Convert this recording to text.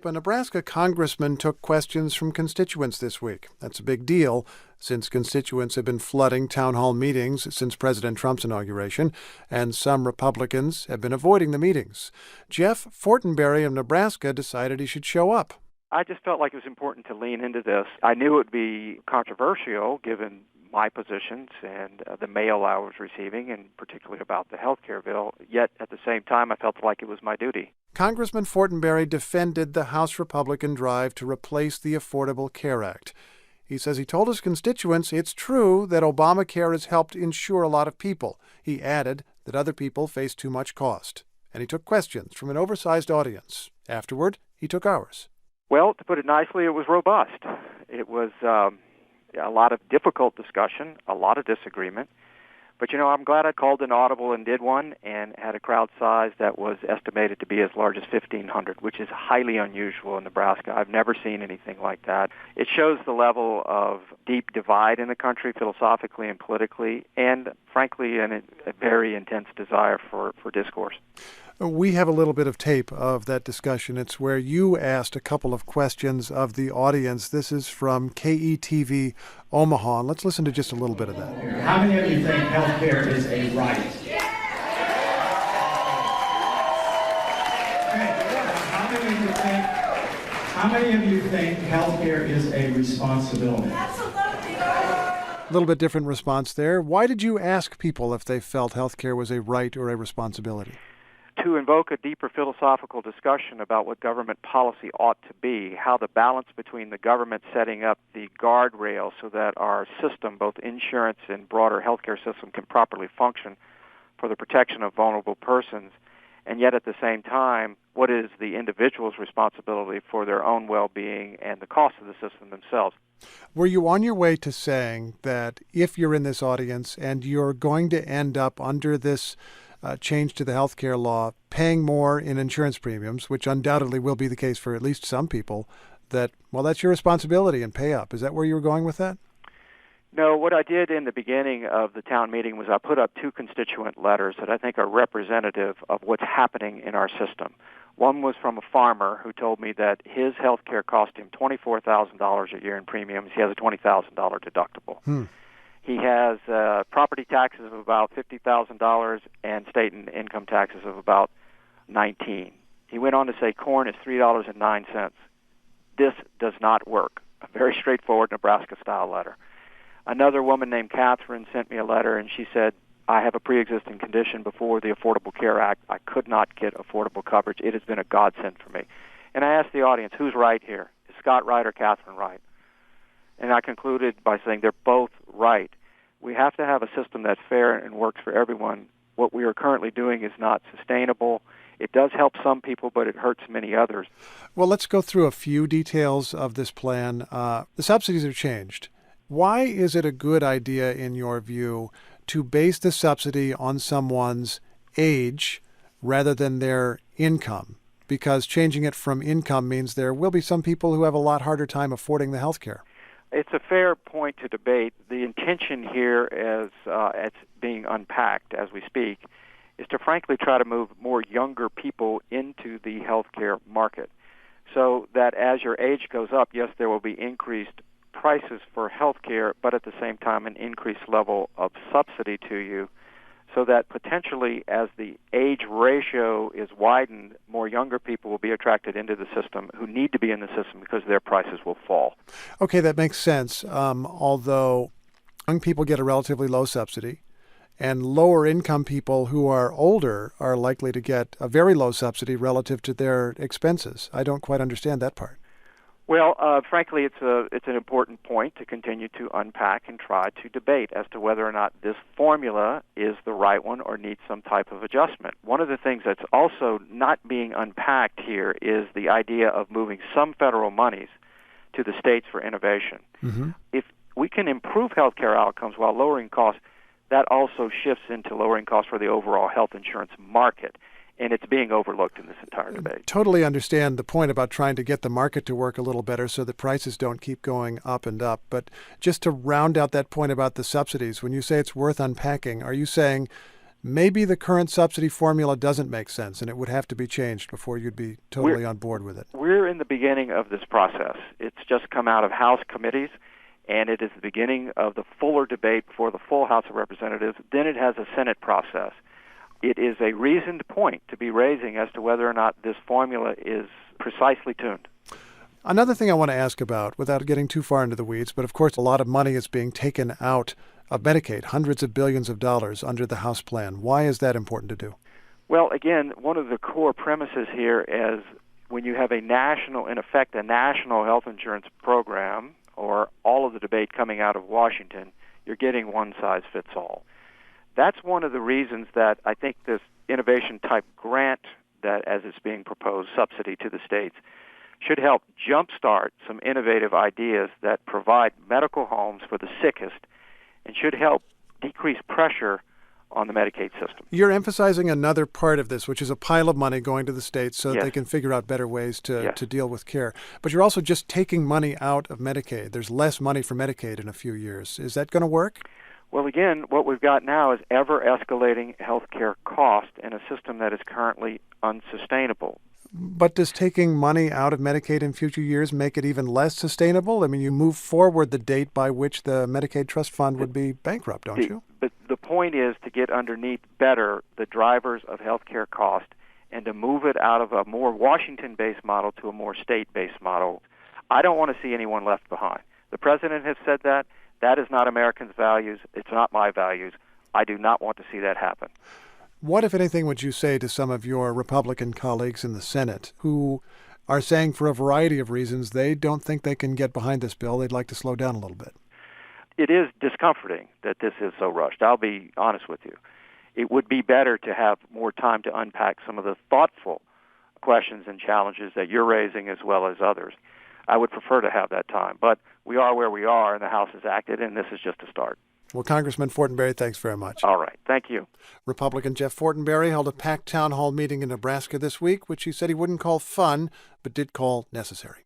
A Nebraska congressman took questions from constituents this week. That's a big deal, since constituents have been flooding town hall meetings since President Trump's inauguration, and some Republicans have been avoiding the meetings. Jeff Fortenberry of Nebraska decided he should show up. I just felt like it was important to lean into this. I knew it would be controversial given my positions and the mail I was receiving, and particularly about the health care bill. Yet, at the same time, I felt like it was my duty. Congressman Fortenberry defended the House Republican drive to replace the Affordable Care Act. He says he told his constituents it's true that Obamacare has helped insure a lot of people. He added that other people face too much cost. And he took questions from an oversized audience. Afterward, he took ours. Well, to put it nicely, it was robust. It was a lot of difficult discussion, a lot of disagreement. But, I'm glad I called an audible and did one and had a crowd size that was estimated to be as large as 1,500, which is highly unusual in Nebraska. I've never seen anything like that. It shows the level of deep divide in the country, philosophically and politically, and, frankly, a very intense desire for discourse. We have a little bit of tape of that discussion. It's where you asked a couple of questions of the audience. This is from KETV Omaha. And let's listen to just a little bit of that. How many of you think health care is a right? How many of you think health care is a responsibility? A little bit different response there. Why did you ask people if they felt health care was a right or a responsibility? To invoke a deeper philosophical discussion about what government policy ought to be, how the balance between the government setting up the guardrails so that our system, both insurance and broader healthcare system, can properly function for the protection of vulnerable persons, and yet at the same time, what is the individual's responsibility for their own well-being and the cost of the system themselves. Were you on your way to saying that if you're in this audience and you're going to end up under this change to the health care law, paying more in insurance premiums, which undoubtedly will be the case for at least some people, that's your responsibility and pay up? Is that where you were going with that? No, what I did in the beginning of the town meeting was I put up two constituent letters that I think are representative of what's happening in our system. One was from a farmer who told me that his health care cost him $24,000 a year in premiums. He has a $20,000 deductible. He has property taxes of about $50,000 and state and income taxes of about $19,000. He went on to say corn is $3.09. This does not work. A very straightforward Nebraska-style letter. Another woman named Catherine sent me a letter, and she said, I have a pre-existing condition before the Affordable Care Act. I could not get affordable coverage. It has been a godsend for me. And I asked the audience, who's right here? Is Scott right or Catherine right? And I concluded by saying they're both right. We have to have a system that's fair and works for everyone. What we are currently doing is not sustainable. It does help some people, but it hurts many others. Well, let's go through a few details of this plan. The subsidies have changed. Why is it a good idea, in your view, to base the subsidy on someone's age rather than their income? Because changing it from income means there will be some people who have a lot harder time affording the health care. It's a fair point to debate. The intention here, as it's being unpacked as we speak, is to frankly try to move more younger people into the healthcare market, so that as your age goes up, yes, there will be increased prices for healthcare, but at the same time an increased level of subsidy to you, so that potentially as the age ratio is widened, more younger people will be attracted into the system who need to be in the system because their prices will fall. Okay, that makes sense. Although young people get a relatively low subsidy, and lower income people who are older are likely to get a very low subsidy relative to their expenses. I don't quite understand that part. Well, frankly, it's an important point to continue to unpack and try to debate as to whether or not this formula is the right one or needs some type of adjustment. One of the things that's also not being unpacked here is the idea of moving some federal monies to the states for innovation. Mm-hmm. If we can improve healthcare outcomes while lowering costs, that also shifts into lowering costs for the overall health insurance market. And it's being overlooked in this entire debate. Totally understand the point about trying to get the market to work a little better so that prices don't keep going up and up. But just to round out that point about the subsidies, when you say it's worth unpacking, are you saying maybe the current subsidy formula doesn't make sense and it would have to be changed before you'd be totally on board with it? We're in the beginning of this process. It's just come out of House committees, and it is the beginning of the fuller debate before the full House of Representatives. Then it has a Senate process. It is a reasoned point to be raising as to whether or not this formula is precisely tuned. Another thing I want to ask about, without getting too far into the weeds, but of course a lot of money is being taken out of Medicaid, hundreds of billions of dollars under the House plan. Why is that important to do? Well, again, one of the core premises here is when you have a national, in effect, a national health insurance program, or all of the debate coming out of Washington, you're getting one size fits all. That's one of the reasons that I think this innovation type grant that, as it's being proposed, subsidy to the states, should help jumpstart some innovative ideas that provide medical homes for the sickest and should help decrease pressure on the Medicaid system. You're emphasizing another part of this, which is a pile of money going to the states so that Yes. they can figure out better ways to Yes. deal with care. But you're also just taking money out of Medicaid. There's less money for Medicaid in a few years. Is that going to work? Well, again, what we've got now is ever-escalating health care cost in a system that is currently unsustainable. But does taking money out of Medicaid in future years make it even less sustainable? I mean, you move forward the date by which the Medicaid Trust Fund would be bankrupt, don't you? But the point is to get underneath better the drivers of health care cost and to move it out of a more Washington-based model to a more state-based model. I don't want to see anyone left behind. The president has said that. That is not Americans' values. It's not my values. I do not want to see that happen. What, if anything, would you say to some of your Republican colleagues in the Senate who are saying for a variety of reasons they don't think they can get behind this bill? They'd like to slow down a little bit. It is discomforting that this is so rushed. I'll be honest with you. It would be better to have more time to unpack some of the thoughtful questions and challenges that you're raising as well as others. I would prefer to have that time. But we are where we are, and the House has acted, and this is just a start. Well, Congressman Fortenberry, thanks very much. All right. Thank you. Republican Jeff Fortenberry held a packed town hall meeting in Nebraska this week, which he said he wouldn't call fun, but did call necessary.